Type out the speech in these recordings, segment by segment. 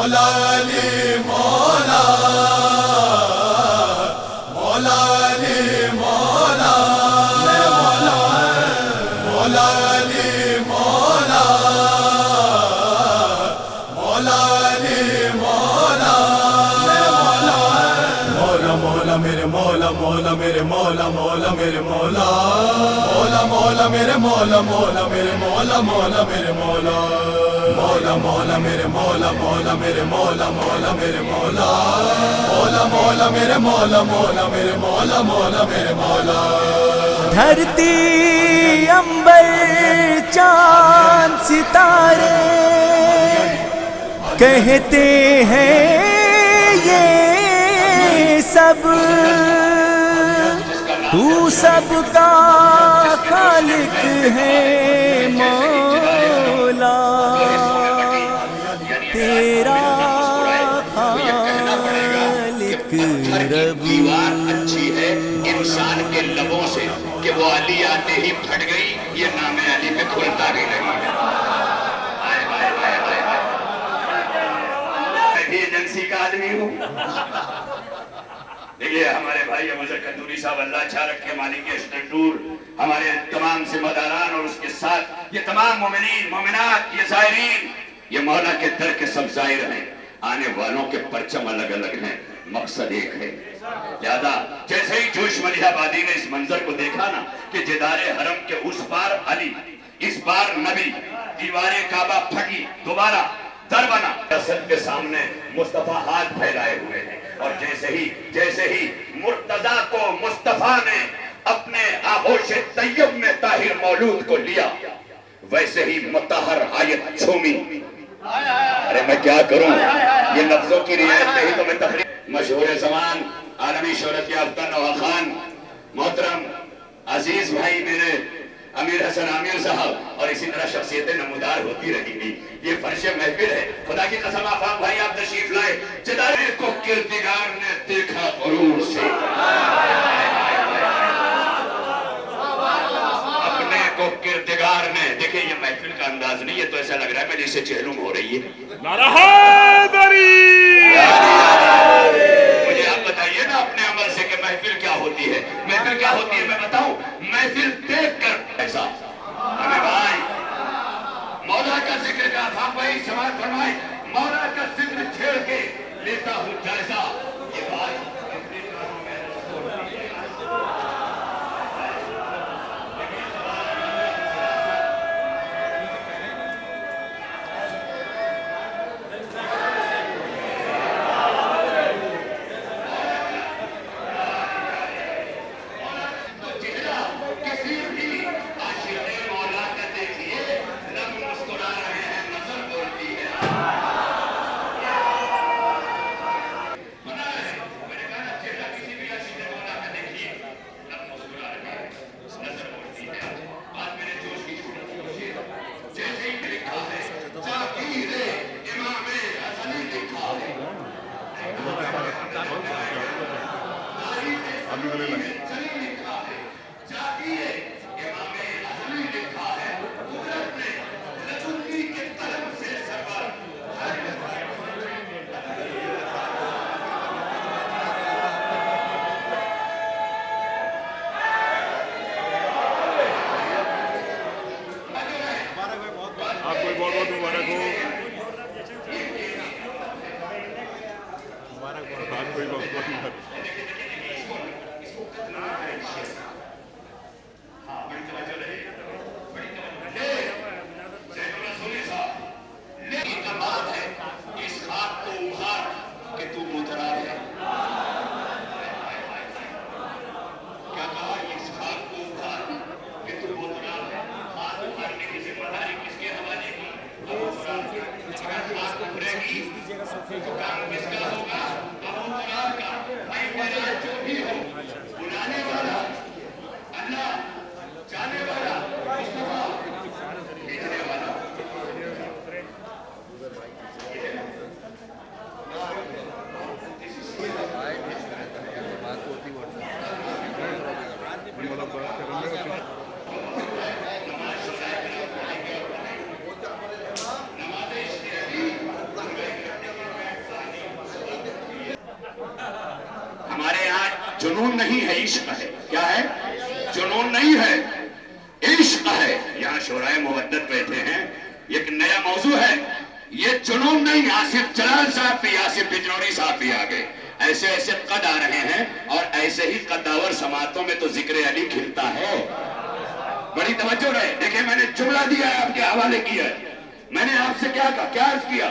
मौला अली मौला, मौला अली मौला, मौला अली मौला, मौला अली मौला, मौला मौला मेरे मौला, मौला मेरे मौला, मौला मेरे मौला, मौला मौला मेरे मौला, मौला मेरे मौला, मौला मेरे मौला, मौला मौला मेरे मौला, मौला मेरे मौला, मौला मेरे मौला, मौला मौला मेरे मौला, मौला मेरे मौला, मौला मेरे मौला। धरती अंबर चांद सितारे कहते हैं ये सब तू सबका खालिक है मौला, तेरा खालिक रब। दीवार अच्छी है इंसान के लबों से कि वो अली आते ही फट गई, ये नाम अली पे खुलता भी नहीं है। मैं भी एजेंसी का आदमी हूँ। देखिए हमारे भाई अमजद कंदूरी साहब अल्लाह अच्छा रखे, मालिक स्टूर, हमारे तमाम जिम्मेदारान और उसके साथ ये तमाम मोमिनीन मोमिनात, ये जायरीन, ये मौला के दर के सब जाहिर हैं। आने वालों के परचम अलग अलग हैं, मकसद एक है। लिहाजा जैसे ही जोश मलिहाबादी ने इस मंजर को देखा ना कि जिदारे हरम के उस पार अली, इस पार नबी, दीवारे काबा फटी, दोबारा दर बना, असद के सामने मुस्तफा हाथ फैलाए हुए हैं। और जैसे ही मुर्तजा को मुस्तफा ने अपने आगोश तैयब में ताहिर मौलूद को लिया, वैसे ही मुतहर आयत छूमी। अरे मैं क्या करूं, ये लफ्जों की रियायत नहीं तो मैं तकरीर। मशहूर जमान आलमी शोहरत याफ्ता नवा खान मोहतरम अजीज भाई मेरे अमीर हसन आमिर साहब, और इसी तरह शख्सियतें नमूदार होती रहेंगी। ये फर्श महफिल है, खुदा की कसम आफाक भाई आप तशरीफ लाए। जिदारे को किरदिगार ने देखा गुरूर से, अपने को किरदिगार ने देखिए। ये महफिल का अंदाज नहीं है तो ऐसा लग रहा है मैं जैसे चेहलुम हो रही है। मुझे आप बताइए ना अपने अमल से कि महफिल क्या होती है। महफिल क्या होती है मैं बताऊं, महफिल देख कर ऐसा हमें भाई मौला का जिक्र का था भाई समाज फरमाए, मौला का जिक्र छेड़ के लेता हूं जायजा। ये बात जुनून नहीं है, इश्क है। क्या है? जुनून नहीं है, इश्क है। यहाँ शोराए मुवद्दत बैठे हैं, एक नया मौजू है। ये जुनून नहीं, आसिफ जलाल साहब भी, आसिफ बिजनौरी साहब भी आ गए। ऐसे ऐसे कद आ रहे हैं और ऐसे ही कद्दावर समातों में तो जिक्र अली खिलता है। बड़ी तवज्जो रहे। देखिए, मैंने जुमला दिया है, आपके हवाले किया है। मैंने आपसे क्या कहा, क्या अर्ज किया?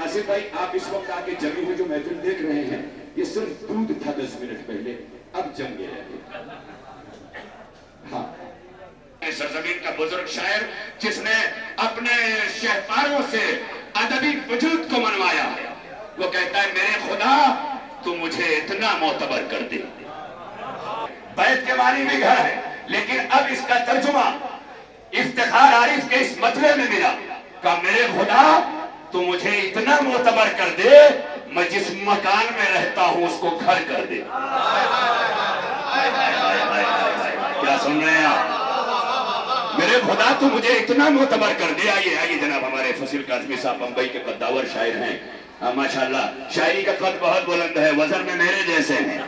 आसिफ भाई, आप इस वक्त आके जमी हुई जो महफिल देख रहे हैं, ये सिर्फ दूध था 10 मिनट पहले, अब जम गया है। हाँ, सरजमीन का बुजुर्ग शायर जिसने अपने शहपारों से अदबी वजूद को मनवाया, वो कहता है, मेरे खुदा तू मुझे इतना मोतबर कर दे। बैत के मानी भी घर है, लेकिन अब इसका तर्जुमा इफ्तिखार आरिफ के इस मतले में मिला का, मेरे खुदा तू मुझे इतना मोतबर कर दे, मैं जिस मकान में रहता हूं उसको घर कर दे। क्या सुन रहे हैं आप? मेरे खुदा तू मुझे इतना मोतबर कर दे। आइए आइए जनाब, हमारे फसील काज़मी साहब बंबई के कद्दावर शायर हैं। माशाल्लाह, शायरी का कद बहुत बुलंद है, वजन में मेरे जैसे हैं,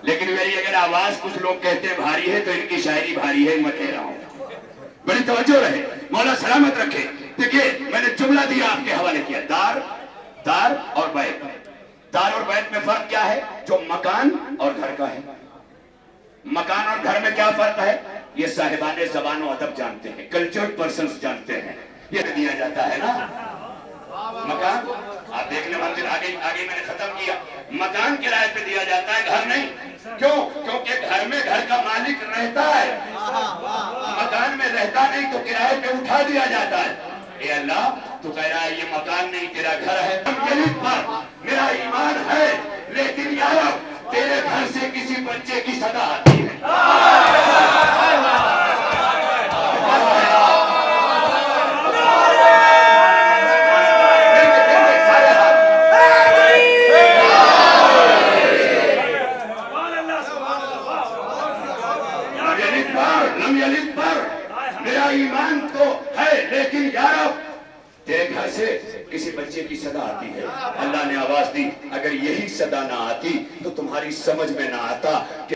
लेकिन मेरी अगर आवाज कुछ लोग कहते हैं भारी है, तो इनकी शायरी भारी है, मैं कह रहा हूं। बड़ी तवज्जो रहे, मौला सलामत रखे। देखिए, मैंने जुमला दिया, आपके हवाले किया। दार और बैत। दार और बैत में फर्क क्या है? जो मकान और घर का है। मकान और घर में क्या फर्क है? ये साहिबाने ज़बान और अदब जानते हैं, कल्चर्ड पर्सन्स जानते हैं। ये दिया जाता है ना मकान, आप देख लें, मंदिर आगे मैंने खत्म किया। मकान किराए पे दिया जाता है, घर नहीं। क्यों? क्योंकि घर में घर का मालिक रहता है, मकान में रहता नहीं, तो किराए पे उठा दिया जाता है। ए अल्लाह, तू कह रहा है ये मकान नहीं तेरा घर है, पर मेरा ईमान है, लेकिन यार तेरे घर से किसी बच्चे की सदा आती है। मेरा ईमान तो है, लेकिन यार तेरे घर से किसी बच्चे की सदा आती है। अल्लाह ने आवाज दी, अगर यही सदा ना आती तो तुम्हारी समझ में ना आता कि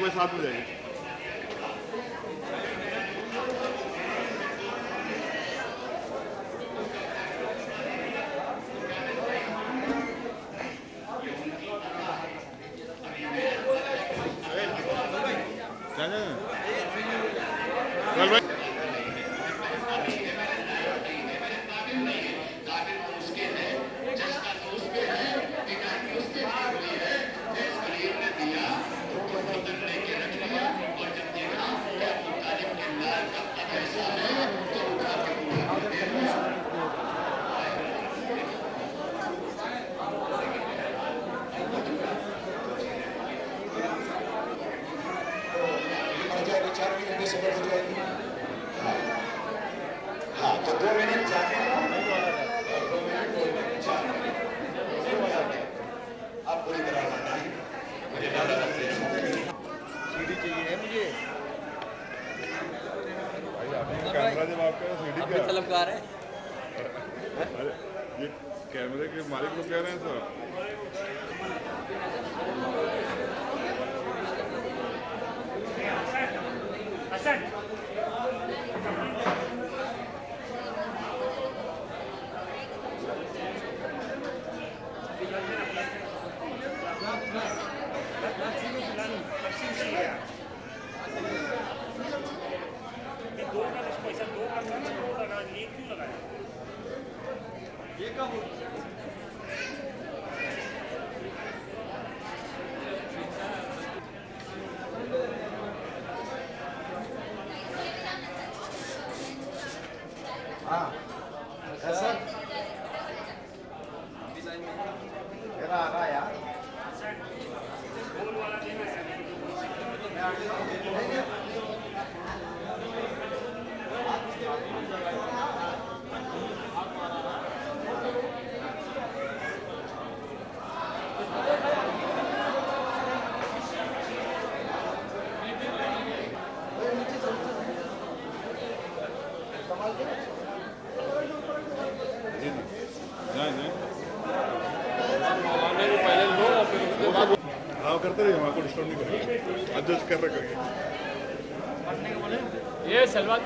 भाई साथ में जाएंगे। क्या? तलबगार है। अरे ये कैमरे के मालिक को कह रहे हैं सर। हाँ करते रहिए, वहाँ को डिस्टर्ब नहीं करेंगे। एडजस्ट कर रहे करिए। ये सलवार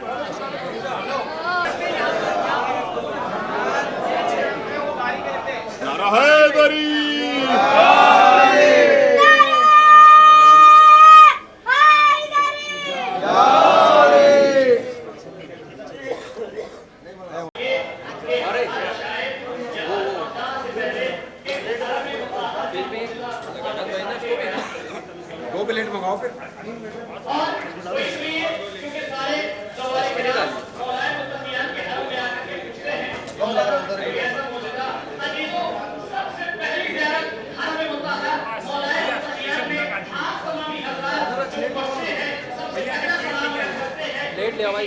नारा हैदरी। दो प्लेट मंगाओ फिर। प्लेट ले भाई।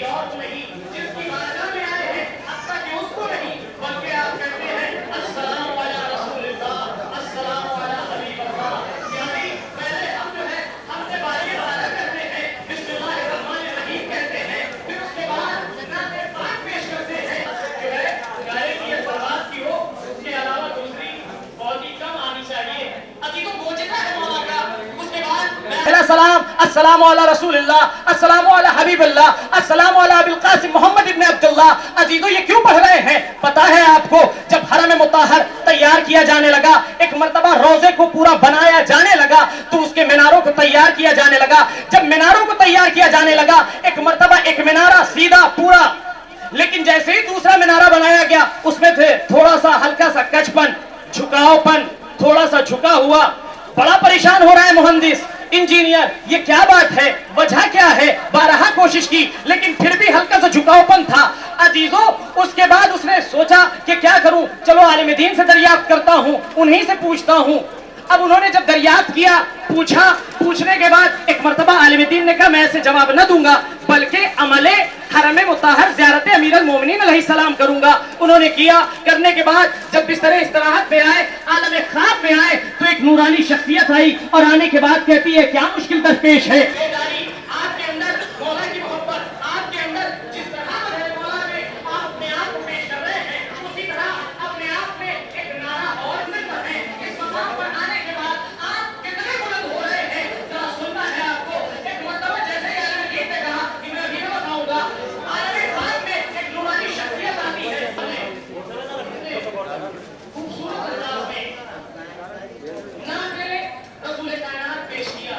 सलाम अस्सलामु अला रसूलिल्लाह अस्सलामु अला हबीबिल्लाह अस्सलामु अला अबिल कासिम मोहम्मद इब्न अब्दुल्लाह। अजीजों ये क्यों पढ़ रहे हैं? पता है आपको, जब हरम मुताहर तैयार किया जाने लगा, एक मर्तबा रोजे को पूरा बनाया जाने लगा, तो उसके मीनारों को तैयार किया जाने लगा। जब मीनारों को तैयार किया जाने लगा, एक मर्तबा एक मीनारा सीधा पूरा, लेकिन जैसे ही दूसरा मीनारा बनाया गया, उसमें थे थोड़ा सा हल्का सा कचपन, झुकावपन, थोड़ा सा झुका हुआ। बड़ा परेशान हो रहा है मुहंदिस, इंजीनियर, ये क्या बात है, वजह क्या है? बारहा कोशिश की, लेकिन फिर भी हल्का सा झुकावपन था। अजीजों, उसके बाद उसने सोचा कि क्या करूं, चलो आलिम दीन से दरियाफ्त करता हूं, उन्हीं से पूछता हूं। अब उन्होंने जब दरियाफ्त किया, पूछा, पूछने के बाद एक मर्तबा आलिम दीन ने कहा मैं ऐसे जवाब न दूंगा, बल्कि अमले हरम मुताहर ज़ियारत अमीरुल मोमिनीन अलैहिस्सलाम करूंगा। उन्होंने किया, करने के बाद जब बिस्तर इस्तराहत पे आए, आलम ख्वाब में आए, तो एक नूरानी शख्सियत आई और आने के बाद कहती है क्या मुश्किल दरपेश है। आपके अंदर मौला की मोहब्बत, आपके अंदर जिस तरह है मौला में आप अपने आप को पेश कर रहे हैं, उसी तरह अपने आप में एक नारा और जिंदा है। इस मकाम पर आने के बाद आप कितने बुलंद हो रहे हैं, जरा सुनना है आपको। एक मर्तबा जैसे ही आलम दीन ने कहा कि मैं अभी बताऊंगा, आलम ख्वाब में एक नूरानी शख्सियत आती है, खूबसूरत अंदाज में नाज़ रसूल कायनात पेश किया।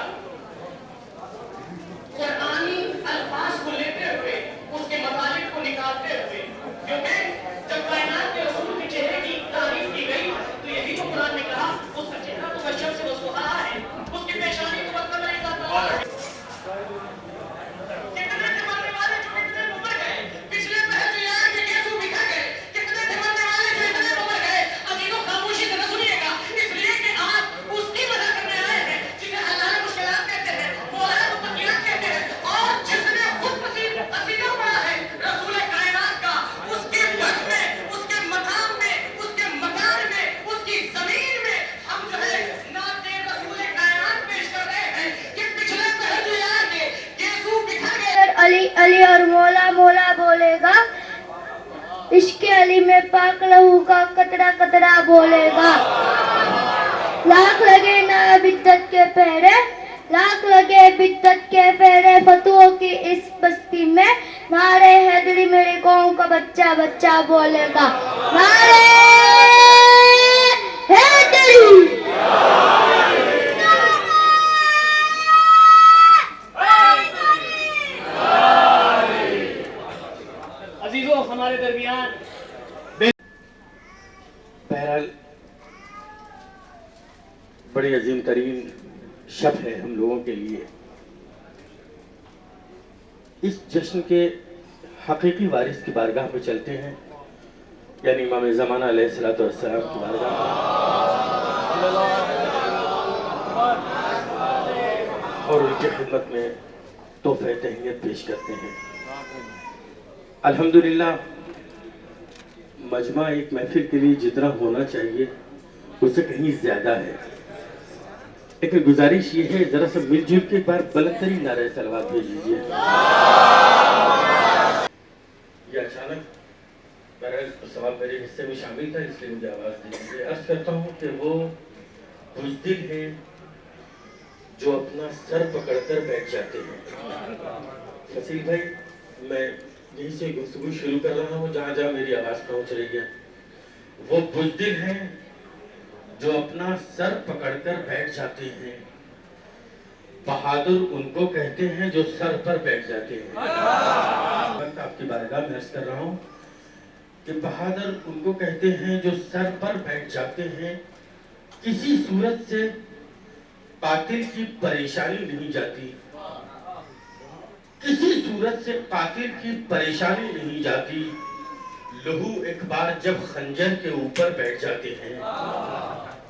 इश्क अली में पाक लहू का कतरा कतरा बोलेगा। लाख लगे ना बिद्दत के पहरे, लाख लगे बिद्दत के पहरे फतुओं की इस बस्ती में, नारे हैदरी मेरे गाँव का बच्चा बच्चा बोलेगा। नारे हैदरी। अजीजों, हमारे दरमियान बहरहाल बड़ी अजीम तरीन शब है हम लोगों के लिए। इस जश्न के हकीकी वारिस की बारगाह में चलते हैं, यानी इमाम ज़माना अलैहिस्सलातु वस्सलाम की बारगाह और उनकी खिदमत में तोहफे तहनीयत पेश करते हैं। अल्हम्दुलिल्लाह, मजमा एक महफिल के लिए जितना होना चाहिए उससे कहीं ज़्यादा है, लेकिन गुजारिश ये है जरा सा मिलजुल के एक बार बुलंदतरीन नारे सलवात भेज दीजिए। ये अचानक बहरहाल सवाल मेरे हिस्से में शामिल था, इसलिए मुझे आवाज़ दे दीजिए। अर्ज करता हूँ कि वो बुज़दिल है जो अपना सर पकड़कर बैठ जाते हैं। फसील भाई, मैं यहीं से गुफ्तगू शुरू कर रहा हूँ जहाँ जहाँ मेरी आवाज़ पहुँच रही है। वो बुज़दिल हैं जो अपना सर पकड़कर बैठ जाते हैं, बहादुर उनको कहते हैं जो सर पर बैठ जाते हैं। आपकी बारगाह में अर्ज कर रहा हूँ कि बहादुर उनको कहते हैं जो सर पर बैठ जाते हैं, किसी सूरत से कातिल की परेशानी नहीं जाती, किसी सूरत से कातिल की परेशानी नहीं जाती। लहू एक बार जब खंजर के ऊपर बैठ जाते हैं,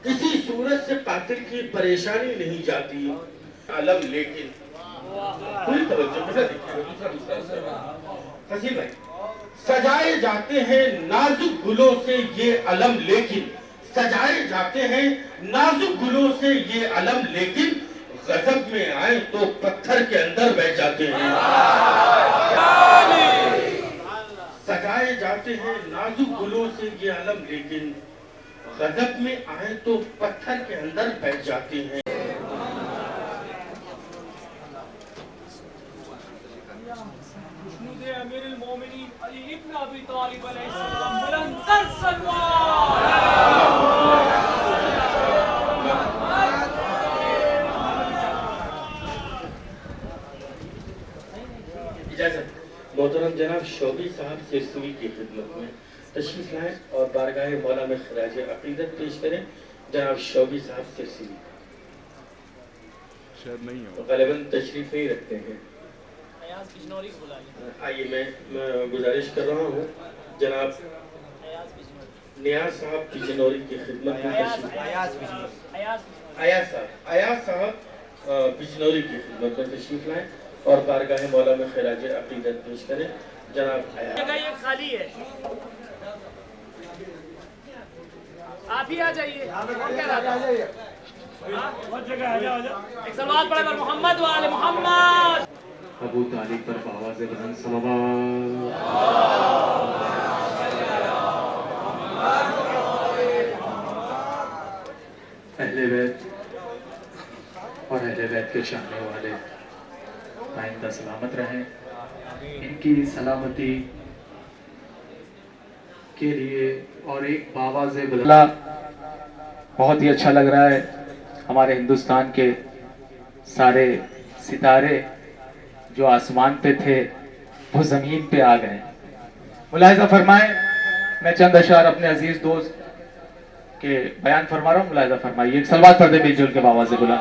किसी सूरत से कातिल की परेशानी नहीं जाती। अलम लेकिन पूरी तवज्जो के साथ देखिएगा। फसील भाई, सजाए जाते हैं नाजुक गुलों से ये अलम, लेकिन सजाए जाते हैं नाजुक गुलों से ये अलम, लेकिन गजब में आए तो पत्थर के अंदर बैठ जाते हैं। सजाए जाते हैं नाजुक गुलों से ये अलम, लेकिन गजब में आए तो पत्थर के अंदर बैठ जाते हैं। अमीरुल मोमिनीन अली इब्न अबी तालिब अलैहिस्सलाम बुलंदर सलवार। इजाजत। मोहतरम जनाब शोबी साहब सिरसवी की खिदमत में तशरीफ लाएं और बारगाह मौला में खराज अकीदत पेश करें। जनाब शोबी साहब सिरसवी शायद नहीं है, गलबन तशरीफ नहीं रखते हैं। आइए, मैं गुजारिश कर रहा हूँ जनाब नियाज साहब बिजनौरी की खिदमत में अयाज साहब बिजनौरी की खिदमत में तशरीफ लाएं और बारगाह मौला में खराज अकीदत पेश करें। जनाब जगह ये खाली है, आप ही आ जाइए। एक सलवात पढ़े मोहम्मद वाले मोहम्मद। अबू तालिब पर आवाज़ बुलंद सलवात। अहले बैत और अहले बैत के चाहने वाले आइंदा सलामत रहें। इनकी सलामती के लिए और एक बावाज़ बुलंद, बहुत ही अच्छा लग रहा है। हमारे हिंदुस्तान के सारे सितारे जो आसमान पे थे वो जमीन पे आ गए। मुलाहिज़ा फरमाएं, मैं चंद अशार अपने अजीज दोस्त के बयान फरमा रहा हूँ, मुलाहिज़ा फरमाइए। एक सलवात पढ़ दे मिलजुल के बाबा से बुला।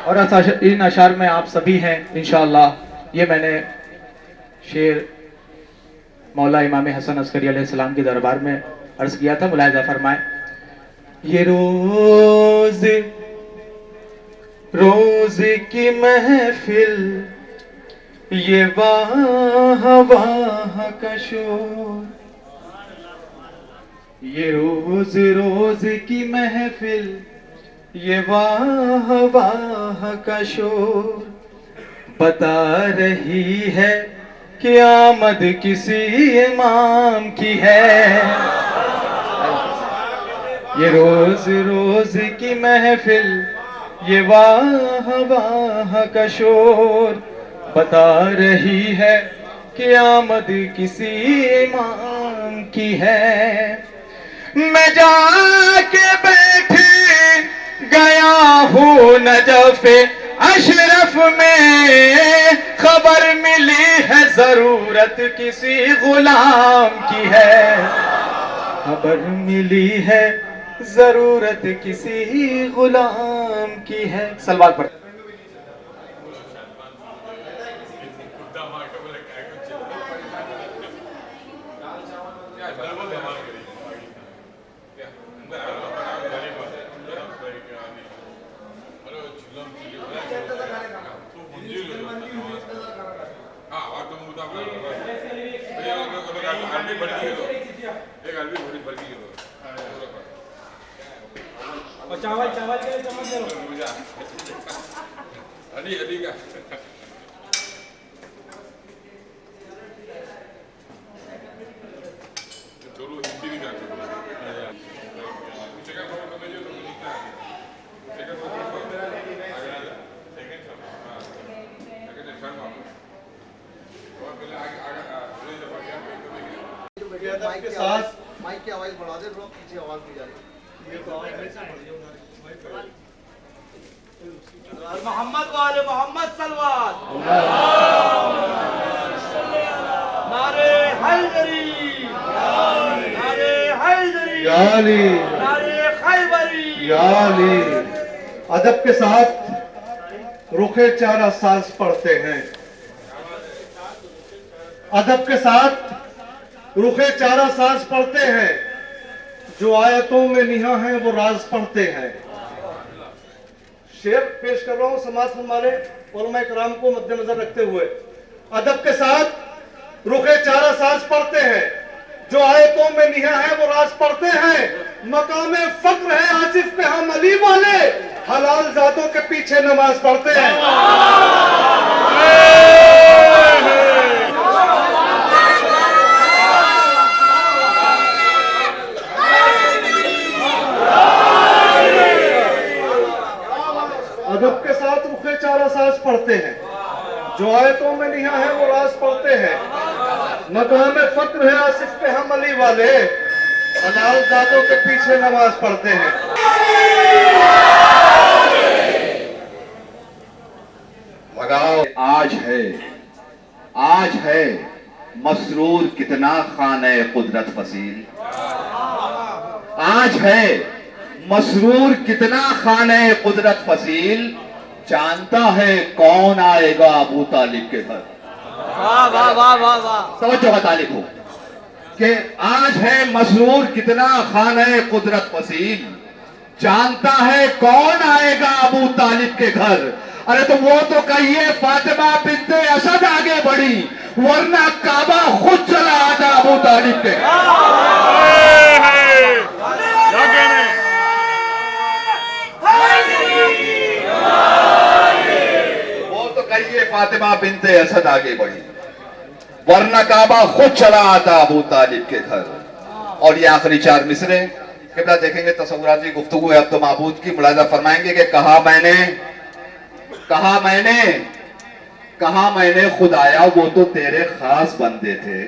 और इन अशार में आप सभी हैं इंशाअल्लाह। ये मैंने शेर मौला इमाम हसन अस्करी अलैहिस्सलाम के दरबार में अर्ज किया था, मुलाहिज़ा फरमाएं। ये रोज रोज की महफिल, ये वाह वाह का शोर, ये रोज रोज की महफिल, ये वाह वाह का शोर, बता रही है कि आमद किसी इमाम की है। ये रोज रोज की महफिल, ये वाह वाह का शोर बता रही है कि आमद किसी इमाम की है। मैं जाके बैठ गया हूँ नजफ अशरफ में, खबर मिली है जरूरत किसी गुलाम की है। खबर मिली है जरूरत किसी गुलाम की है। सलवार पढ़। और चावल चावल के लिए चम्मच दे लो। अली अली का चलो हिंदी भी करते माइक के साथ माइक की आवाज बढ़ा दे, थोड़ा पीछे आवाज नहीं जा रही। मोहम्मद वाले मोहम्मद सलवार, नारे हैदरी, नारे हैदरी, नारे खैबरी। अदब के साथ रुखे चारा साज पढ़ते हैं। अदब के साथ रुखे चारा साज पढ़ते हैं। जो आयतों में निहा है वो राज पढ़ते हैं। शेर पेश कर रहा हूं समाज हमारे उलमा कराम को मद्देनजर रखते हुए। अदब के साथ रुखे चारा साज पढ़ते हैं। जो आयतों में निहा है वो राज पढ़ते हैं। मकामे फक्र है आसिफ पे हम अली वाले, हलाल जातों के पीछे नमाज पढ़ते हैं। अदब के साथ रुखे चारा साज पढ़ते हैं। जो आयतों में निहा है वो राज पढ़ते हैं। मकाम फक्र है आसिफ पे हम अली वाले, हलाल जातों के पीछे नमाज पढ़ते हैं। लगाओ आज है मसरूर कितना खाने कुदरत फसील। आज है मसरूर कितना खाने कुदरत फसील, जानता है कौन आएगा अबू तालिब के घर। वाह वाह वाह वाह वाह। समझो तालिब हो कि आज है मसरूर कितना खाने कुदरत फसील, जानता है कौन आएगा अबू तालिब के घर। अरे तो वो तो कहिए फातिमा बिन्ते असद आगे बढ़ी, वरना काबा खुद चला आता अबू तालिब के कहिए फातिमा बिन्ते असद आगे बढ़ी, वरना काबा खुद चला आता अबू तालिब के घर। और ये आखिरी चार मिसरे किबला देखेंगे, तसव्वुराती गुफ्तगू है अब तो माबूद की। मुलाजा फरमाएंगे कि कहा मैंने खुदाया वो तो तेरे खास बंदे थे।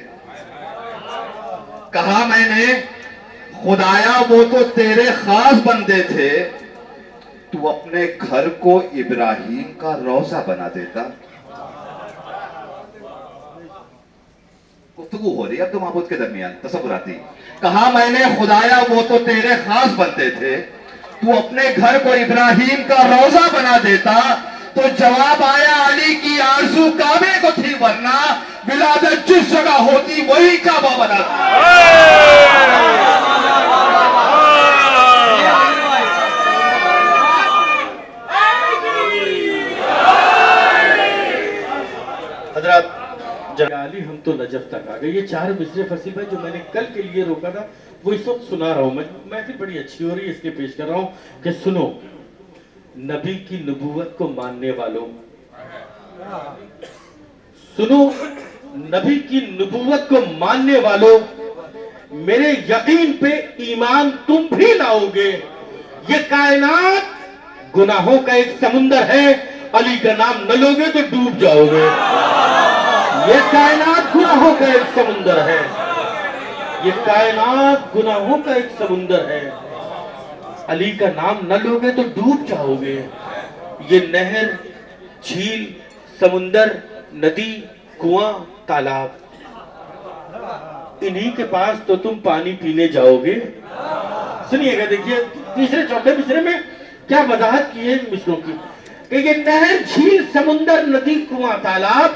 कहा मैंने खुदाया वो तो तेरे खास बंदे थे, तू अपने घर को इब्राहिम का रोजा बना देता। गुफ्तगू हो रही है अब तो महबूद के दरमियान तसव्वुराती। कहा मैंने खुदाया वो तो तेरे खास बनते थे, तू अपने घर को इब्राहिम का रोजा बना देता। तो जवाब आया अली की आरज़ू काबे को थी, वरना विलादत जिस जगह होती वही काबा बनाता। जलाली हम तो नजफ तक आ गए। ये चार मिसरे फसी भाई जो मैंने कल के लिए रोका था वो इस वक्त सुना रहा हूँ मैं फिर बड़ी अच्छी हो रही है इसके पेश कर रहा हूँ कि सुनो। नबी की नबूवत को मानने वालों, सुनो, नबी की नबूवत को मानने वालों, मेरे यकीन पे ईमान तुम भी लाओगे। ये कायनात गुनाहों का एक समुंदर है, अली का नाम न लोगे तो डूब जाओगे। ये कायनात गुनाहों का एक समुंदर है, ये कायनात गुनाहों का एक समुंदर है, अली का नाम न लोगे तो डूब जाओगे। ये नहर, झील, समुंदर, नदी, कुआं, तालाब, इन्हीं के पास तो तुम पानी पीने जाओगे। सुनिएगा, देखिए तीसरे चौथे मिसरे में क्या वजाहत की है मिसरों की कि ये नहर, झील, समुंदर, नदी, कुआं, तालाब,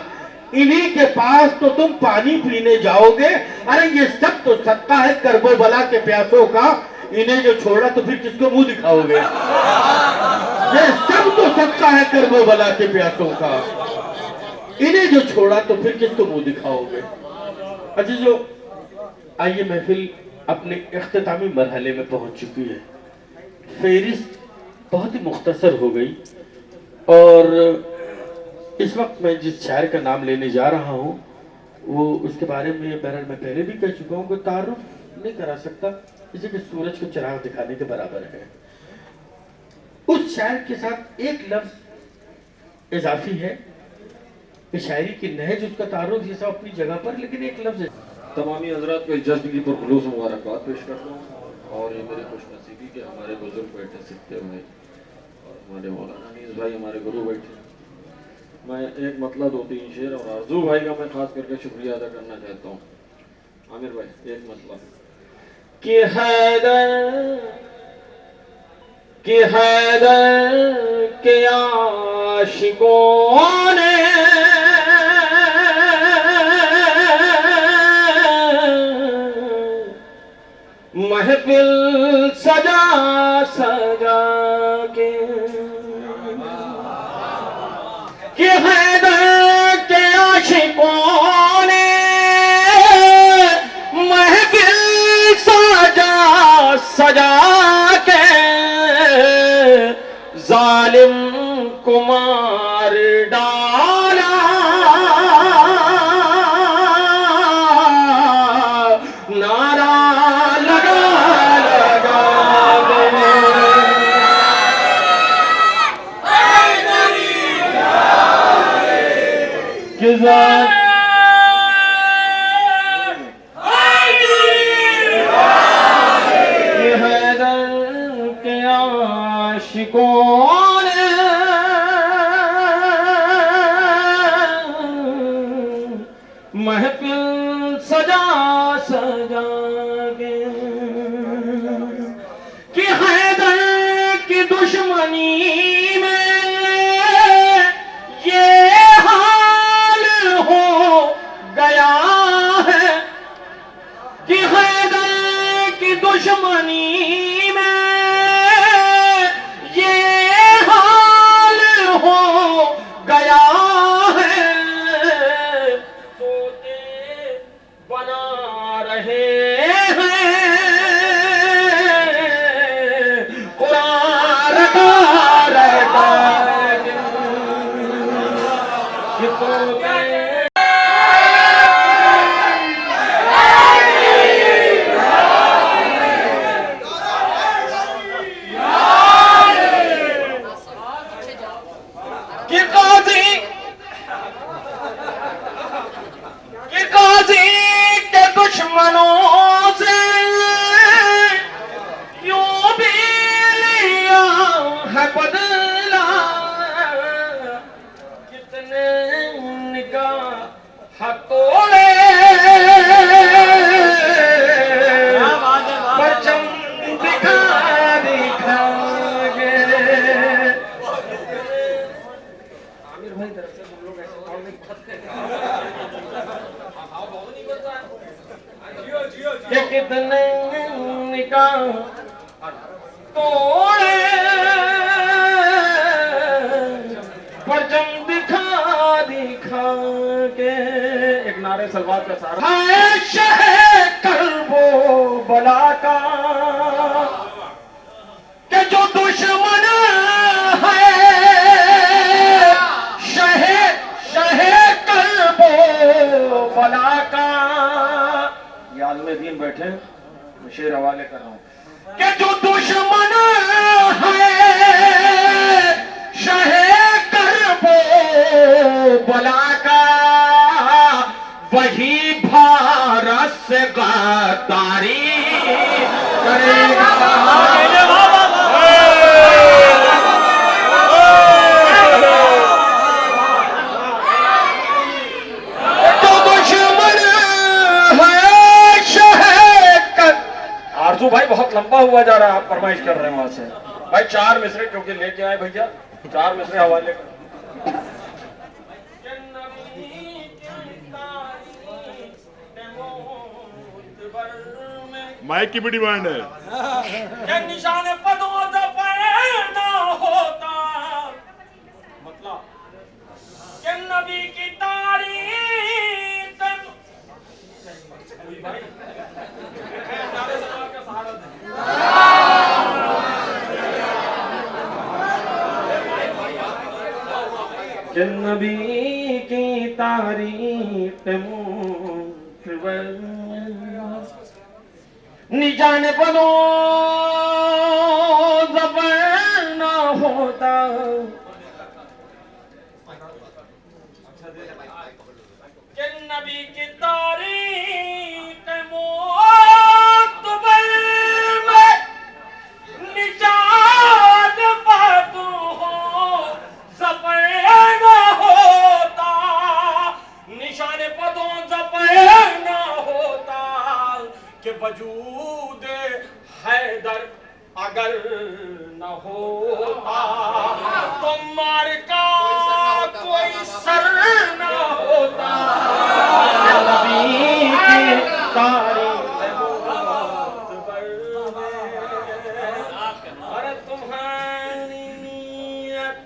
इन्हीं के पास तो तुम पानी पीने जाओगे। अरे ये सब तो सदका है करबो बला के प्यासों का, इन्हें जो छोड़ा तो फिर किसको मुंह दिखाओगे? ये सब तो सदका है करबो बला के प्यासों का, इन्हें जो छोड़ा तो फिर किसको मुंह दिखाओगे? अच्छा, जो आइए महफिल अपने इख्तितामी मरहले में पहुंच चुकी है। फेरिस्त बहुत ही मुख्तसर हो गई और इस वक्त मैं जिस शायर का नाम लेने जा रहा हूं वो उसके बारे में बहरहाल मैं पहले भी कह चुका हूं कि तारुफ नहीं करा सकता, इसे कि सूरज को चिराग दिखाने के बराबर है। उस शायर के साथ एक लफ्ज इजाफी है कि शायरी की नहज उसका तारुफ ये सब अपनी जगह पर, लेकिन एक लफ्ज तमामी हजरात को इस जश्न की पुरखुलूस मुबारकबाद पेश करता हूँ और ये मेरी खुशनसीबी के हमारे बुजुर्ग बैठे सीखते हुए और हमारे मौलाना अनीस भाई हमारे गुरु बैठे। मैं एक मतलब 2-3 शेर और आरजू भाई का मैं खास करके शुक्रिया अदा करना चाहता हूँ। आमिर भाई एक मतलब कि हैदर के आशिकों ने महफिल सजा सजा के, कि हैदर के आशिकों ने महफिल सजा सजा के जालिम को मार डाला, नारा लगा लगा के आशिकों ने महफिल सजा सजा के, कि हैदर की दुश्मनी में ये हाल हो गया है, कि हैदर की दुश्मनी में ये हाल हो गया है, तोते बना रहे हैं कुरान का रहता कि तोते दुश्मनों से यूं भी लिया है बदला, कितने निगाह तोड़े परचम दिखा दिखा गे। आमिर भाई तरफ से तुम लोग ऐसे तोड़ने की कि कितने निकाह तोड़े परचम दिखा दिखा के। एक नारे सलवार का सारा है शहर करबो बला का कि जो दुश्मन है शहर करबो बला का। ये आलम दीन बैठे, मैं शेर हवाले कर रहा हूँ कि जो दुश्मन है शहे करबो बला का, वही भारत से गद्दारी करेगा। आरजू भाई बहुत लंबा हुआ जा रहा है, आप फरमाइश कर रहे हैं वहां से भाई। 4 मिसरे क्योंकि लेके आए भैया, 4 मिसरे हवाले कर। माइक की भी डिमांड है। निशान पदों ना होता, मतलब कि नबी की तारीफ भाई कि नबी की तारीफ निजाने पदों ज़बान ना होता, कि नबी की तारीफ मोतबर में निजान पदों ज़बान ना होता, निशान पदों ज़बान ना होता, कि वजूद हैदर अगर न होता तो मार का कोई सर न होता। नबी की तारीफ अरे तुम्हारी नीयत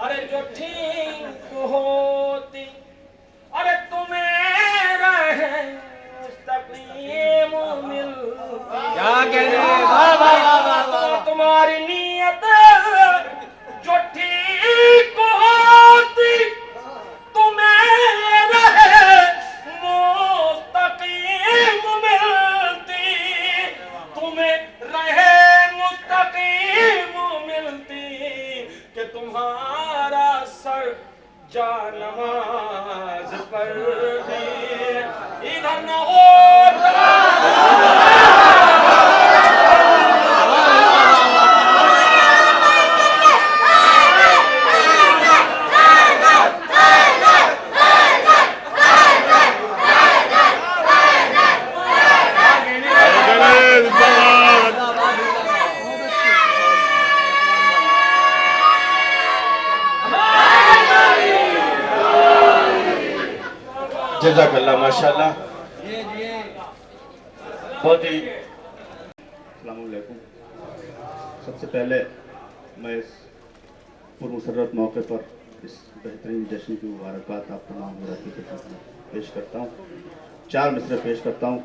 अरे जो ठीक होती, अरे तुम्हें रहे क्या कह रहे हैं? वाह वाह वाह वाह। तुम्हारी नीयत जो ठीक होती, तुम्हें रहे मुस्तकीम मिलती, तुम्हें रहे मुस्तकीम मिलती, कि तुम्हारा सर जा नमाज पढ़ती इधर न होता। जज़ाकल्लाह माशाल्लाह। बहुत ही अस्सलाम वालेकुम। सबसे पहले मैं इस पुरमसरत मौके पर इस बेहतरीन जश्न की मुबारकबाद आप तमाम मुरादी के साथ पेश करता हूँ। 4 मिसरे पेश करता हूँ।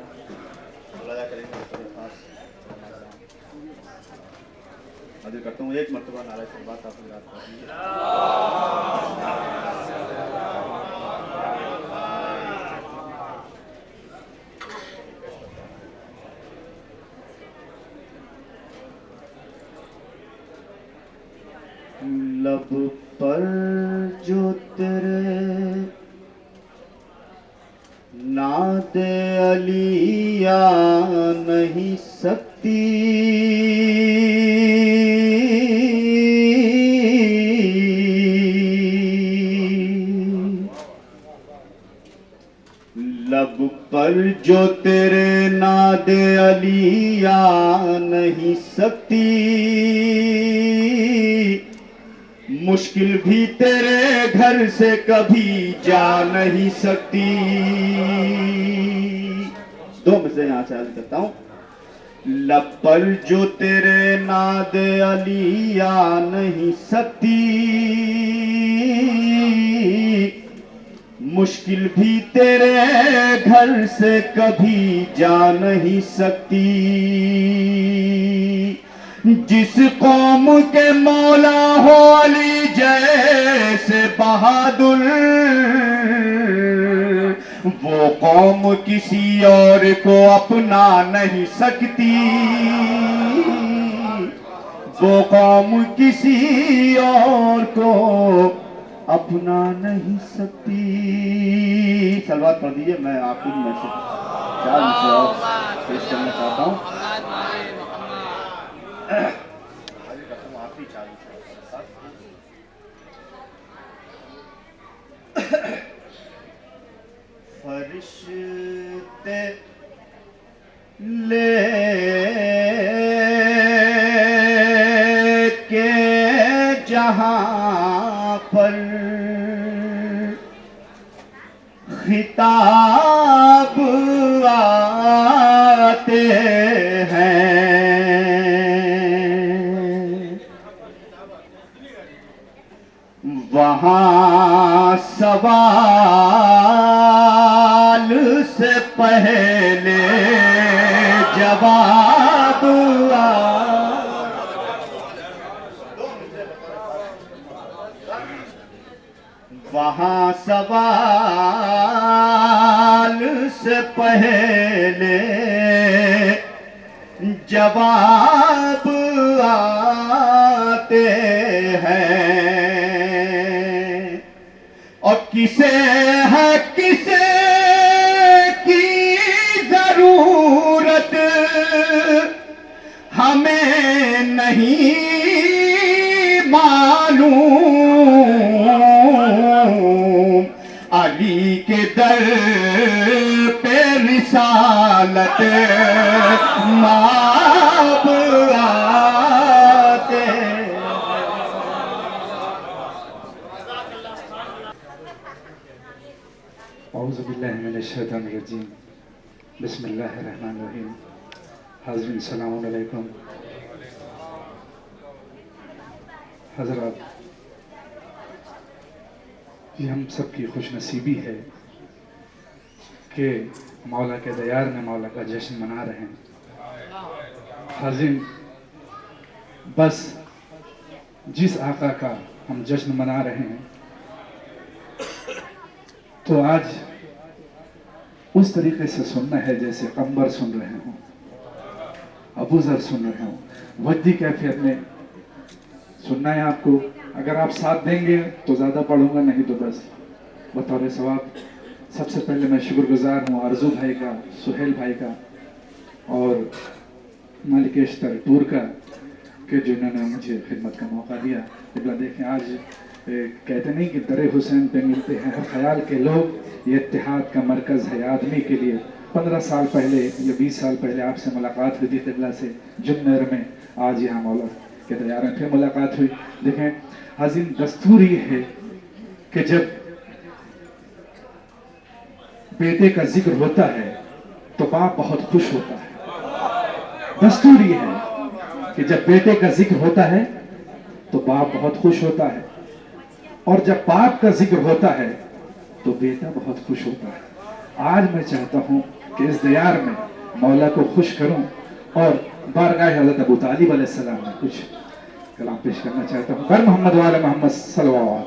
हाजिर करता हूँ। एक मरतबा नारा सलवात आप याद कर लब पर जो तेरे नादे अलिया नहीं सकती, लब पर जो तेरे नादे अलिया नहीं सकती, मुश्किल भी तेरे घर से कभी जा नहीं सकती। 2 मिसरे यहाँ से अर्ज करता हूँ। लब पर जो तेरे नाद अलिया नहीं सकती, मुश्किल भी तेरे घर से कभी जा नहीं सकती। जिस कौम के मौला हो अली जैसे बहादुर, वो कौम किसी और को अपना नहीं सकती, वो कौम किसी और को अपना नहीं सकती। सलवात पढ़ दीजिए, मैं आपको मैसेज चार मिनट और पेश करना चाहता हूँ। फरिश्ते ले के जहां पर खिताब आते हैं, वहां सवाल से पहले जवाब वहां सवाल से पहले जवाब आते हैं। और किसे है किसे की जरूरत हमें नहीं मालूम, अली के दर पे रिसालत माब आते। औज़ु बिल्लाहि मिनश शैतानिर रजीम, बिस्मिल्लाहिर रहमानिर रहीम। हाज़रीन सलाम अलैकुम। हज़रात, ये हम सब की खुशनसीबी है कि मौला के दयार में मौला का जश्न मना रहे हैं। हाज़रीन, बस जिस आका का हम जश्न मना रहे हैं, तो आज उस तरीके से सुनना है जैसे अंबर सुन रहे हों, अबू ज़र सुन रहे हों, वज्दी कैफियत में सुनना है आपको। अगर आप साथ देंगे तो ज़्यादा पढ़ूंगा, नहीं तो बस बतौर सवाब। सबसे पहले मैं शुक्रगुजार हूँ आरजू भाई का, सुहेल भाई का और मालिक इश्तर टूर का कि जिन्होंने मुझे खिदमत का मौका दिया। इबला देखें, आज कहते नहीं कि दरे हुसैन पे मिलते हैं हर ख्याल के लोग, ये इत्तेहाद का मरकज़ है आदमी के लिए। 15 साल पहले या 20 साल पहले आपसे मुलाकात हुई थी किबला से जुन्नर में, आज यहाँ मौला के दयार में फिर मुलाकात हुई। देखें हाज़िन, दस्तूर ये है कि जब बेटे का जिक्र होता है तो बाप बहुत खुश होता है। दस्तूर ये है कि जब बेटे का जिक्र होता है तो बाप बहुत खुश होता है, और जब बाप का जिक्र होता है तो बेटा बहुत खुश होता है। आज मैं चाहता हूं कि इस दयार में मौला को खुश करूं और बारगाह हज़रत अबू तालिब अलैहिस्सलाम में कुछ कलाम पेश करना चाहता हूं। बर मोहम्मद वाले मोहम्मद सल्लल्लाहु।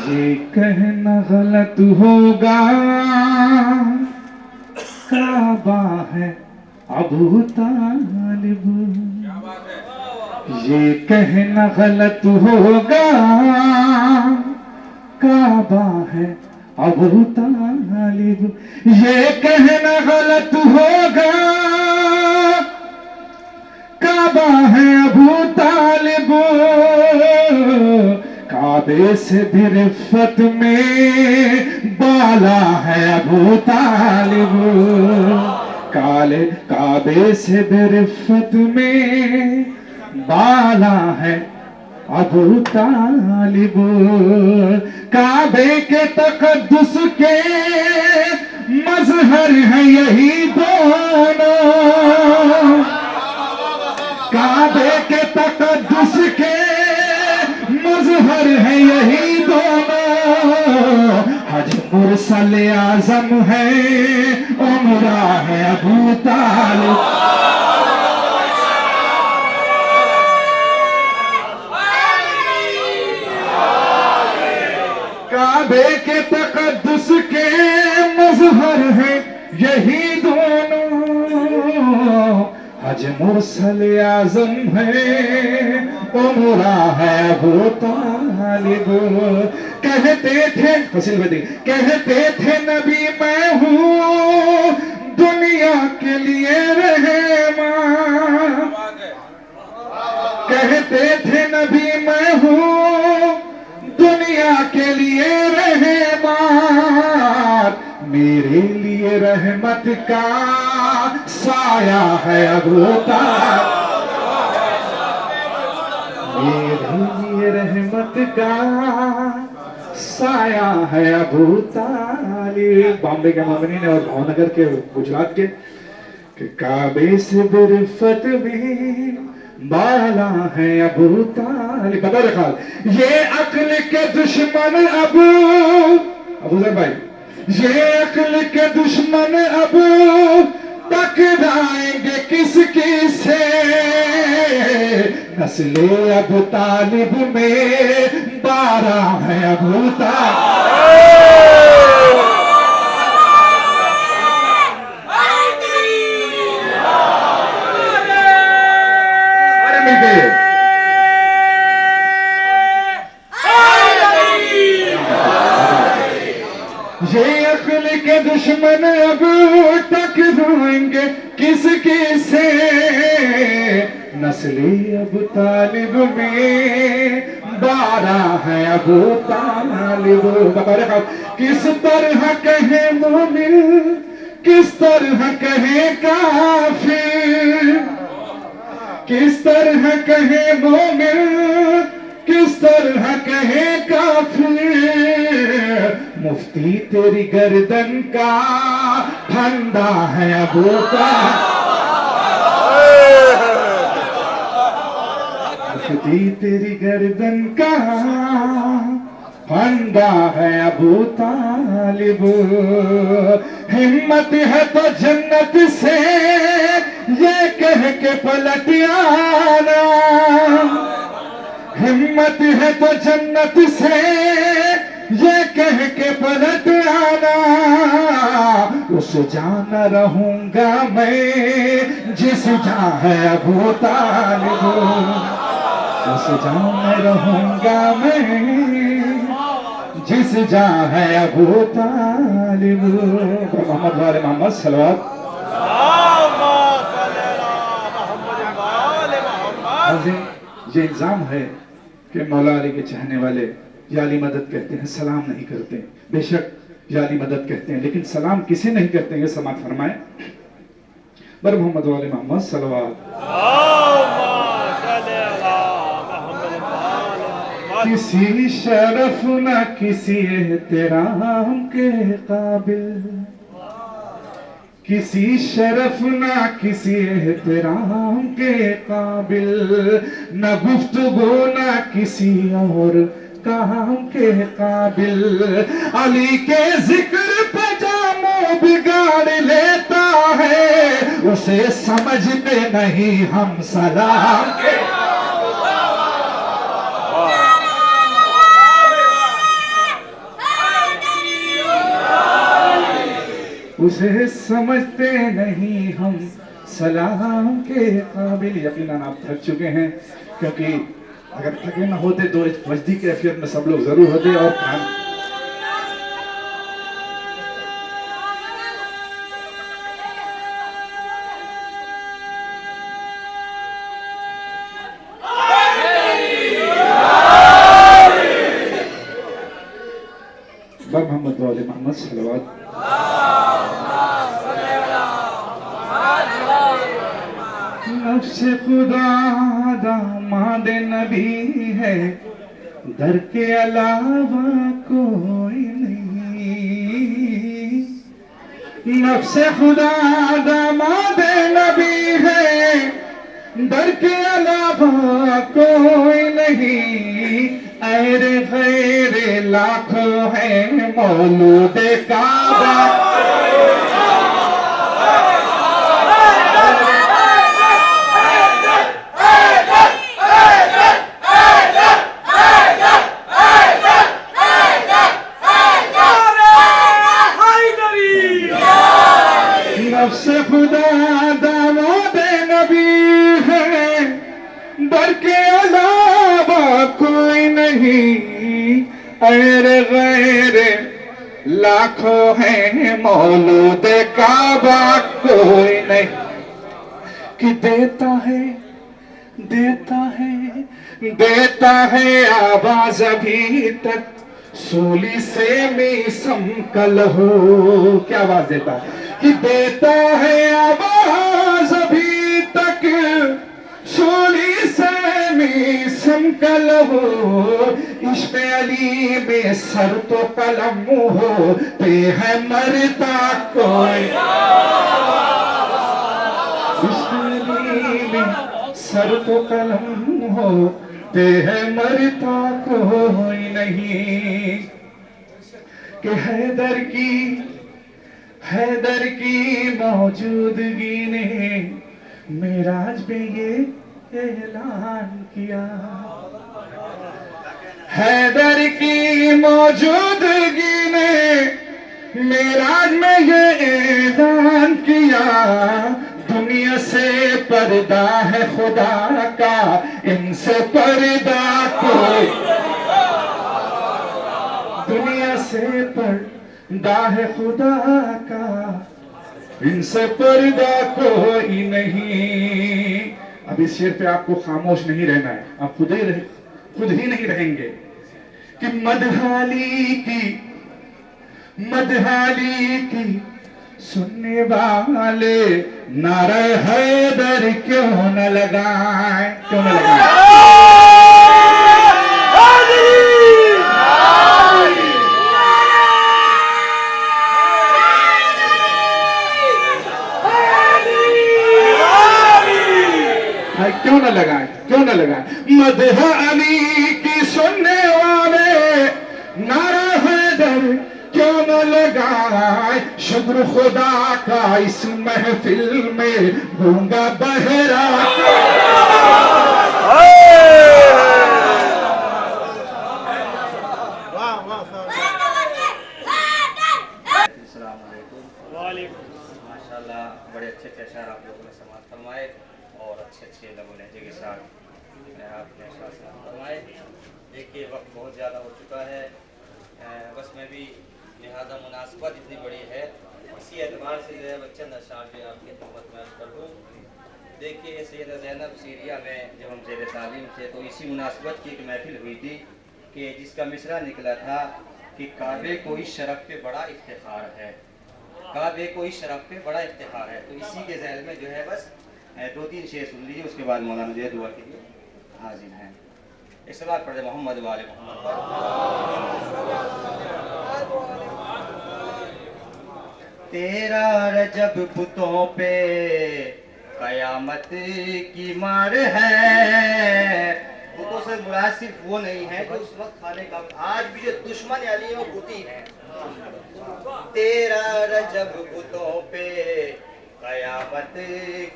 ये कहना गलत होगा काबा है अबू तालिब, ये कहना गलत होगा काबा है अबू तालिब, ये कहना गलत होगा काबा है अबू तालिब, काबे से भी रिफ़त में बाला है अबू तालिब, काले काबे से भी रिफ़त में बाला है अबू तालिब, काबे के तक़द्दुस के मज़हर है यही दोनों, काबे के तक़द्दुस के मज़हर है यही दोनों, हज मुरसल आज़म है उमरा है अबू तालिब। काबे के तकद्दुस के मजहर है यही दोनों। हज मुरसल आजम है उमरा है वो तालिब। कहते थे हसीन बदी, कहते थे नबी मैं हूँ दुनिया के लिए रहमान। कहते थे नबी मैं हूँ दुनिया के लिए रहमान। मेरे लिए रहमत का साया है अबू तालिब। मेरे लिए रहमत का साया है अबू तालिब। बॉम्बे के मोमिनीन और भावनगर के गुजरात के काबे से बिरफत में बाला है अबू तालिब। बता रखा ये अक्ल के दुश्मन अबूजर भाई, ये अक्ल के दुश्मन अब टकराएंगे किसकी से। नस्ले अबू तालिब में 12 है अबू तालिब। अरे मिल गए ये अक्ल के दुश्मन अब टकराएंगे किसकी से। नस्ली अबू तालिब में 12 है अबू तालिब। किस तरह कहे मोमिन, किस तरह कहे काफिर, किस तरह कहे मोमिन, किस तरह कहे काफिर। मुफ्ती तेरी गर्दन का फंदा है अबू तालिब। मुफ्ती तेरी गर्दन का फंदा है अबू तालिब। हिम्मत है तो जन्नत से ये कह के पलट आना। हिम्मत है तो जन्नत से ये कह के पलट आना। उस जान रहूंगा मैं जिस जहाँ है अबू तालिब। उस जान रहूंगा मैं जिस जहाँ है अबू तालिब। मोहम्मद वाले मोहम्मद सलवात। ये इल्जाम है कि मौला अली के चाहने वाले या अली मदद कहते हैं, सलाम नहीं करते। बेशक या अली मदद कहते हैं, लेकिन सलाम किसे नहीं करते हैं, समात फरमाए बर मोहम्मद वाले मोहम्मद सलवात। किसी शरफ ना किसी एहतराम के काबिल, किसी शरफ ना किसी एहतराम के काबिल। न गुफ्तगू ना किसी और काम के काबिल। अली के जिक्र पे जामो बिगाड़ लेता है, उसे समझते नहीं हम सलाम के। उसे समझते नहीं हम सलाम के काबिल। यकीनन आप थक चुके हैं, क्योंकि अगर थके न होते तो इस मस्जिद की कैफियत में सब लोग जरूर होते। और मोहम्मद वाले मोहम्मद सलवात। नफ्स खुदा दामाद नबी है, दर के अलावा कोई नहीं। नफ्स खुदा दामाद नबी है, दर के अलावा कोई नहीं। ऐरे गैरे लाखों है मौलूद काबा। नहीं, अरे गैर लाखों हैं, मौलूद काबा कोई नहीं। कि देता है देता है आवाज अभी तक, सूली से में समकल हो। क्या आवाज देता है? कि देता है आवाज अभी तक, सूली से में समकल हो। इश्क अली में सर तो कलम हो, पे है मरता कोई। इश्क अली में सर तो कलम हो, पे है मरता कोई नहीं। कि हैदर की मौजूदगी ने मेराज में ये ऐलान किया। हैदर की मौजूदगी ने मेराज में ये ऐलान किया। दुनिया से पर्दा है खुदा का, इनसे पर्दा कोई। दुनिया से पर्दा है खुदा का, इनसे पर्दा कोई नहीं। अब इस शेर पे आपको खामोश नहीं रहना है, आप खुद ही नहीं रहेंगे। कि मदहाली की सुनने वाले नारे हैदर क्यों न लगाए, क्यों न लगाए। क्यों न लगाए, क्यों न लगाए। मदह अली की सुनने वाले नारा हैदर क्यों न लगाए। शुक्र खुदा का इस महफिल में गूंगा बहरा। माशाल्लाह बड़े अच्छे अशार आप लोगों ने समाप्त फरमाए और अच्छे लघु लहजे के साथ आपने अशार समाप्त फरमाए। देखिए वक्त बहुत ज़्यादा हो चुका है, बस मैं भी लिहाजा मुनासिबत इतनी बड़ी है, इसी एतबार से जो है बच्चन अशार जो आपकी खिदमत में अर्ज़ कर दूँ। देखिए सैयदा ज़ैनब सीरिया में जब हम ज़ेर तालीम थे तो इसी मुनासिबत की एक महफिल हुई थी कि जिसका मिसरा निकला था कि काबे को इस शरफ़ पे बड़ा इफ्तिखार है, काबे को इस शरफ़ पे बड़ा इफ्तिखार है। तो इसी के ज़हन में जो है बस 2-3 शेर सुन लीजिए, उसके बाद मौलाना जो है दुआ के लिए हाजिर हैं। एक सलात पढ़े मोहम्मद वाले मोहम्मद पर। तेरा रजब बुतों पे कयामत की मार है। बुतों से मुराद सिर्फ वो नहीं है जो उस वक्त खाने का, आज भी जो दुश्मन यानी है वो बुती है। तेरा रजब बुतों पे कयामत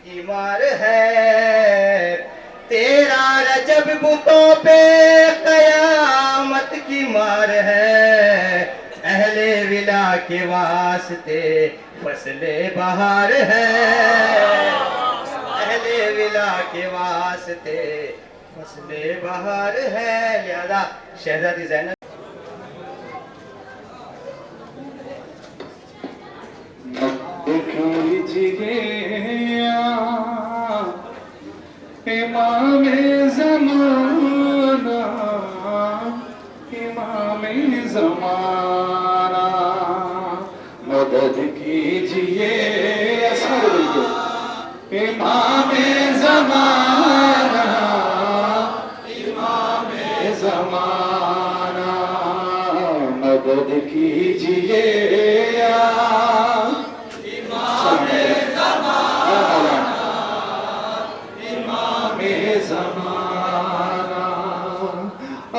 की मार है, तेरा रजब बुतों पे कयामत की मार है। अहले विला के वास्ते फसले बहार है, अहले विला के वास्ते फसले बहार है। लिहाजा शहजादी ज़ैनब इमाम ज़माना, इमाम ज़माना मदद कीजिए। इमाम ज़माना, इमाम ज़माना मदद कीजिए।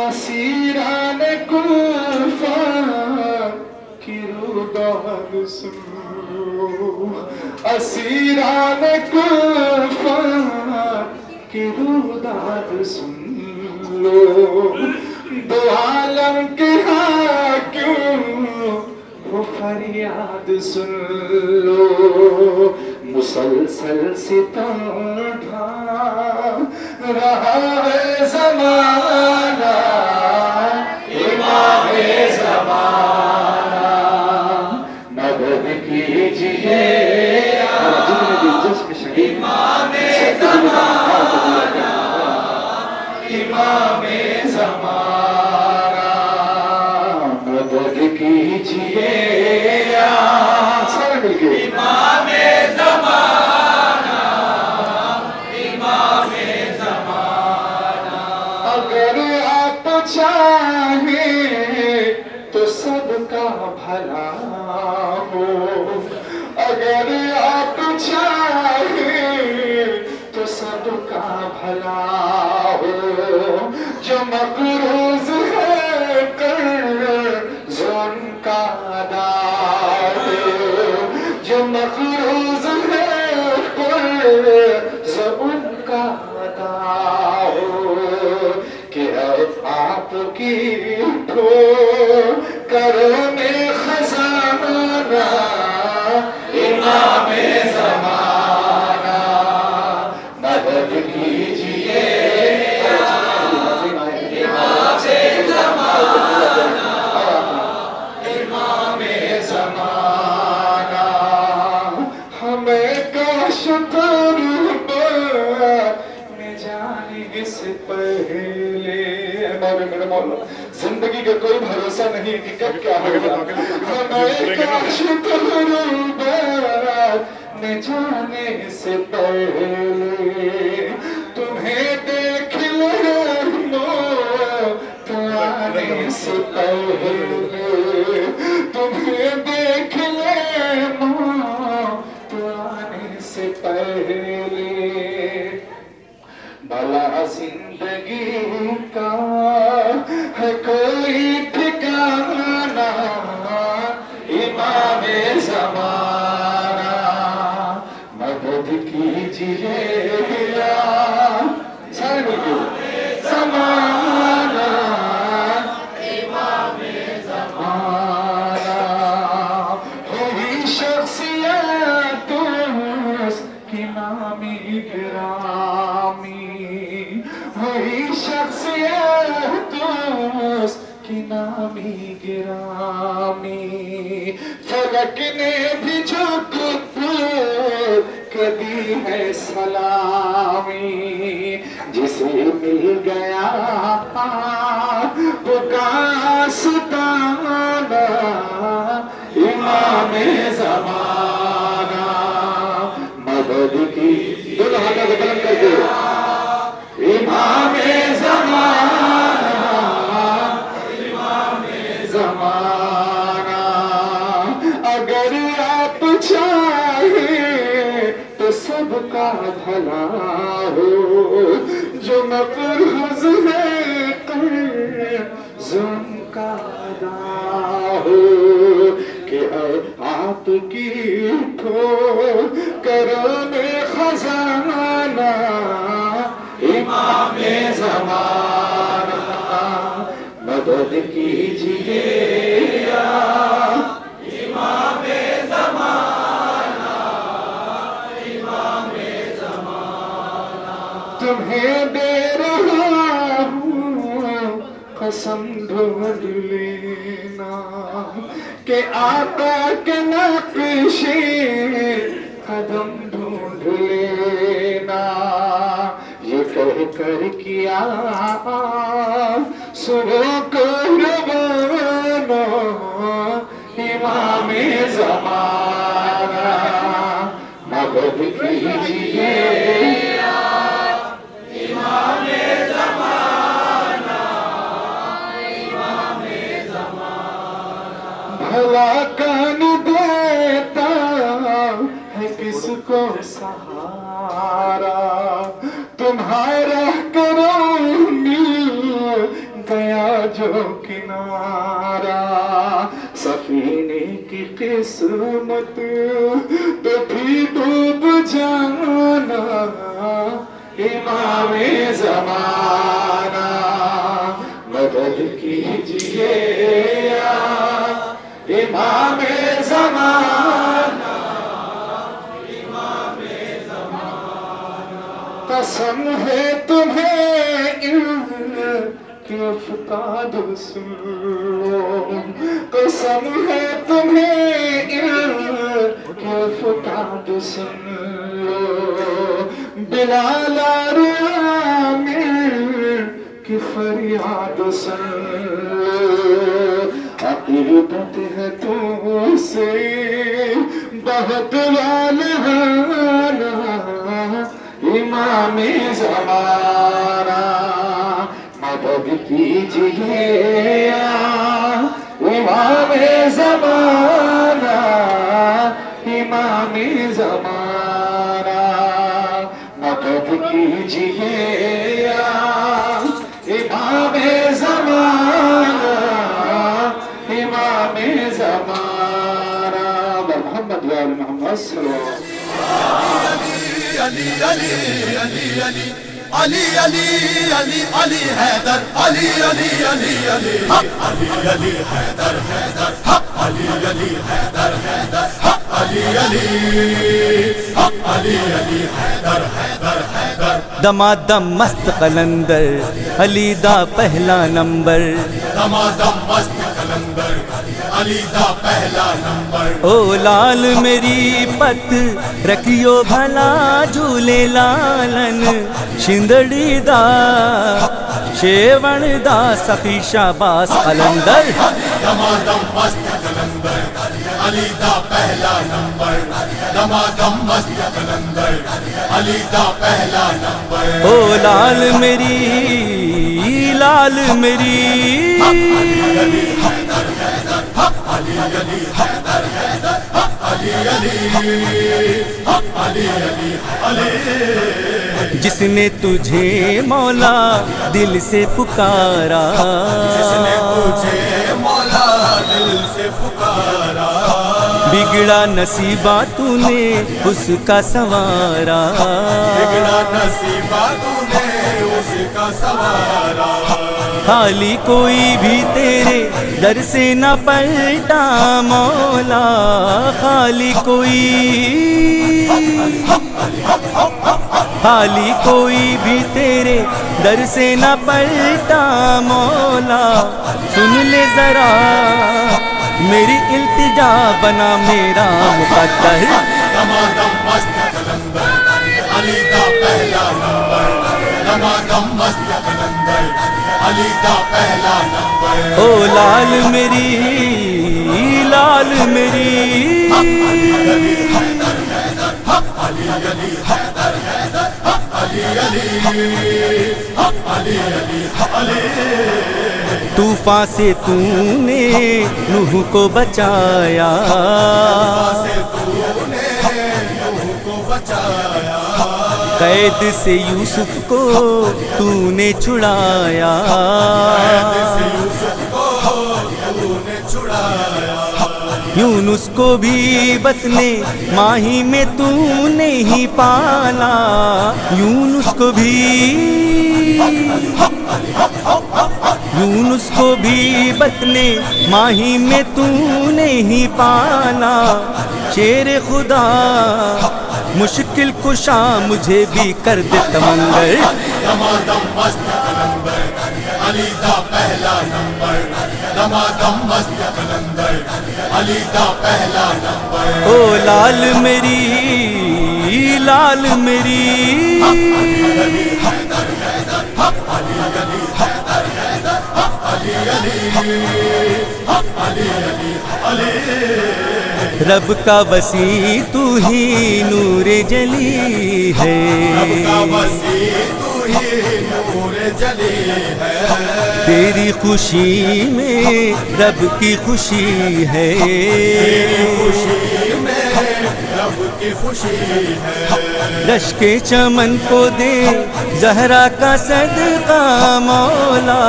असीरान कुफा की रुदाद सुनो, असीरान कुफा की रुदाद सुन लो। दो आलम के हाकिम वो फरियाद सुन लो। मुसलसल सितम ढा रहा है ज़माना, इमामे ज़माना मदद कीजिए सारे मिलके इमामे ज़माना इमामे ज़माना अगर आप चाहे तो सबका भला हो अगर आप चाहे तो सबका भला हो जो मकरूज है कर्ज़ उनका अदा हो जो मकरूज है कर्ज़ उनका अदा हो कि आपकी करो में खजाना इमामे ज़माना मदद कीजिए इमामे ज़माना इमामे ज़माना हमें काश में जाने से पहले मेरे मौला जिंदगी का कोई भरोसा नहीं कि कब क्या होगा हमें काश में जाने से पहले तुम्हें देख लो तो आने से पहले तुम्हें देख लो तो आने से पहले भला जिंदगी का है कोई ठिकाना इमामे ज़माना मदद कीजिए सारे मिलके ज़माना इमामे ज़माना वही शख्सियत की नामी गिरामी वही शख्सियत की नामी गिरामी फलक ने भी जो कदी है सलामी जिसे मिल गया वो कास्ताना इमामे ज़माना मदद की दोनों हाथों को बुलंद करके इमामे ज़माना इमामे ज़माना अगर आप चाहे तो सबका भला हो जो मकरूज है कर्ज़ उनका अदा हो कि आपकी करो में खजाना इमामे ज़माना मदद कीजिए इमामे ज़माना इमामे ज़माना तुम्हें दे रहा हूँ कसम ढूंढ लेना के आका के नक्शे कदम ढूंढ लेना ये कह कर किया सुबह को रवाना इमामे ज़माना मदद कीजिए इमामे ज़माना इमामे ज़माना भला कान देता है किसको सहारा तुम्हारा करो मिल गया जो किनारा सफीने की किस्मत तो भी डूब जाना इमामे ज़माना मदद कीजिए इमामे ज़माना इमामे ज़माना कसम है तुम्हें कि अफ़ताद सुन लो कसम है तुम्हें कि अफ़ताद सुन लो बिलाल आमिर की फरियाद सुन, अक़ीदत है तुझसे बहुत वाला इमाम ज़माना, मदद कीजिए इमाम ज़माना, इमाम ज़माना, मदद कीजिए इमाम ज़माना, इमाम ज़माना। मोहम्मद व आले मोहम्मद सल्लल्लाहु अली अली अली अली अली अली अली अली हैदर अली अली अली अली अली अली हैदर हैदर अली अली हैदर हैदर अली अली अली अली हैदर हैदर हैदर। दमादम मस्त कलंदर अली दा पहला नंबर, दमादम मस्त कलंदर अली दा पहला नंबर। ओ लाल मेरी पत रखियो भला झूले लालन, शिंदड़ी दा शेवण दा सखी शाबाश कलंदर। दमादम मस्त कलंदर अली दा पहला नंबर, दमादम मस्त कलंदर अली दा पहला नंबर। ओ लाल मेरी लाल मेरी अली अली हैदर हैदर अली अली हैदर हैदर अली अली अली अली अली। जिसने तुझे मौला दिल से पुकारा, जिसने तुझे मौला दिल से पुकारा, बिगड़ा नसीबा तूने उसका सवारा, बिगड़ा नसीबा तूने उसका सवारा। खाली कोई भी तेरे दर से न पलटा मौला, खाली कोई भी तेरे दर से न पलटा मौला। सुन ले जरा मेरी इल्तिजा बना मेरा मुक़द्दर। दमादम मस्त कलंदर अली दा पहला नंबर, दमादम मस्त कलंदर अली दा पहला नंबर। ओ लाल मेरी लाल मेरी अली अली हैदर हैदर अली अली हैदर हैदर अली अली अली अली अली। तूफान से तूने नूह को बचाया, से तूने नूह को बचाया, कैद से यूसुफ को तूने छुड़ाया, कैद से यूसुफ को तूने छुड़ाया। यूनुस को भी बतने माही में तूने ही पाला, यूनुस को भी बतने माही में तूने ही पाला। शेर खुदा मुश्किल कुशा मुझे भी कर दे तमंगर। दमादम मस्त कलंदर अली दा पहला नंबर, दमादम मस्त कलंदर अली दा पहला नंबर। ओ लाल मेरी लाल मेरी अली अली हैदर हैदर अली अली हैदर हैदर अली अली अली अली अली। रब का वसी तू ही नूर जली है, रब का वसी तू ही नूर जली है। तेरी खुशी में रब की खुशी है, तेरी खुशी में रब की खुशी है। रश के चमन को दे जहरा का सदका मौला,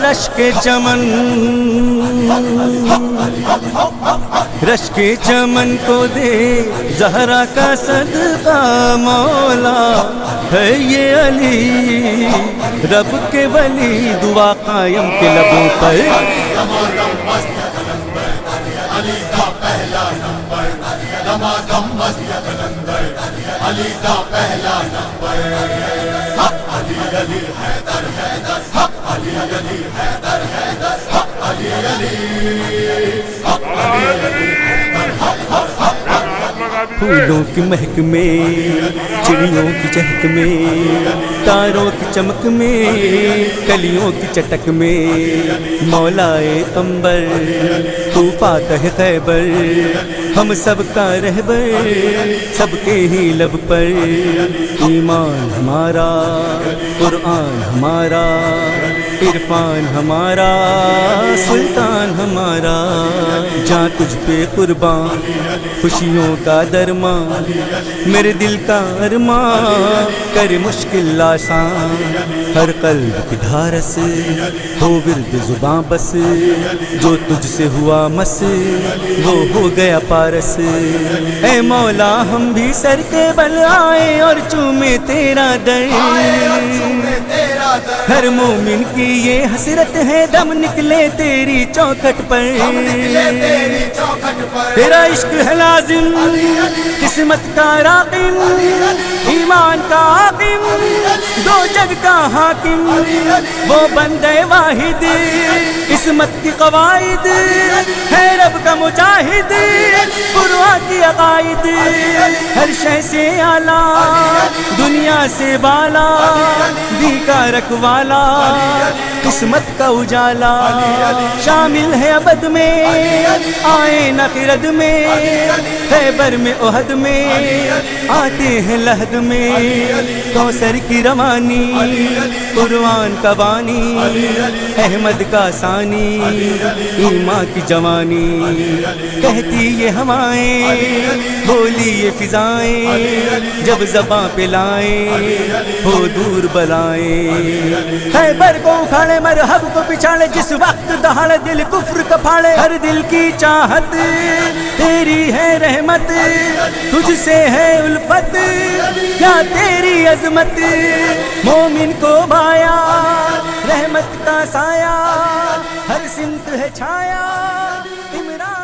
रश के चमन को दे जहरा का सदका मौला। है ये अली रब के वली दुआ कायम के लबों पर। दमादम मस्त कलंदर अली दा पहला नंबर, दमादम मस्त कलंदर अली दा पहला नंबर। अली अली हैदर हैदर अली अली हैदर हैदर अली अली अली अली हैदर हैदर। फूलों की महक में, चिड़ियों की चहक में, तारों की चमक में, कलियों की चटक में, मौलाए अंबर तू फातह खैबर, हम सबका रहबर, सबके ही लब पर। ईमान हमारा, कुरान हमारा, इरफान हमारा, सुल्तान हमारा, जहाँ तुझ पे कुर्बान, खुशियों का दरमा, मेरे दिल का अरमा, कर मुश्किल आसान, हर कल्ब की ढारस हो विर्द जुबां बस, जो तुझसे हुआ मस वो हो गया पारस। ऐ मौला हम भी सर के बल आए और चूमे तेरा दर, हर मोमिन की ये हसरत है दम निकले तेरी चौखट पर। तेरा इश्क है लाजिम, किस्मत का राकिम, ईमान का आकिम, दो जग का हाकिम, वो बंदे वाहिद, किस्मत की कवायद, है रब का मुजाहिद, कुरान की अकायद, हर शय से आला, दुनिया से बाला, दी का रखवाला, किस्मत का उजाला, शामिल है अबद में, आए न खिरद में, खैबर में ओहद में, आते हैं लहद में, कौसर की रवानी, कुरान का बानी, अहमद का सानी, ईमां की जवानी, कहती ये हवाएं, बोली ये फिजाएं, जब ज़बां पे लाएं हो दूर बलाएं। खैबर को उखाड़े मरहब को पिछाड़े, जिस वक्त दहाड़े दिल कुफ्र का फाड़े, हर दिल की चाहत तेरी है रहमत, तुझसे है उल्फत क्या तेरी अजमत, मोमिन को बाया रहमत का साया, हर सिमत है छाया इमरान।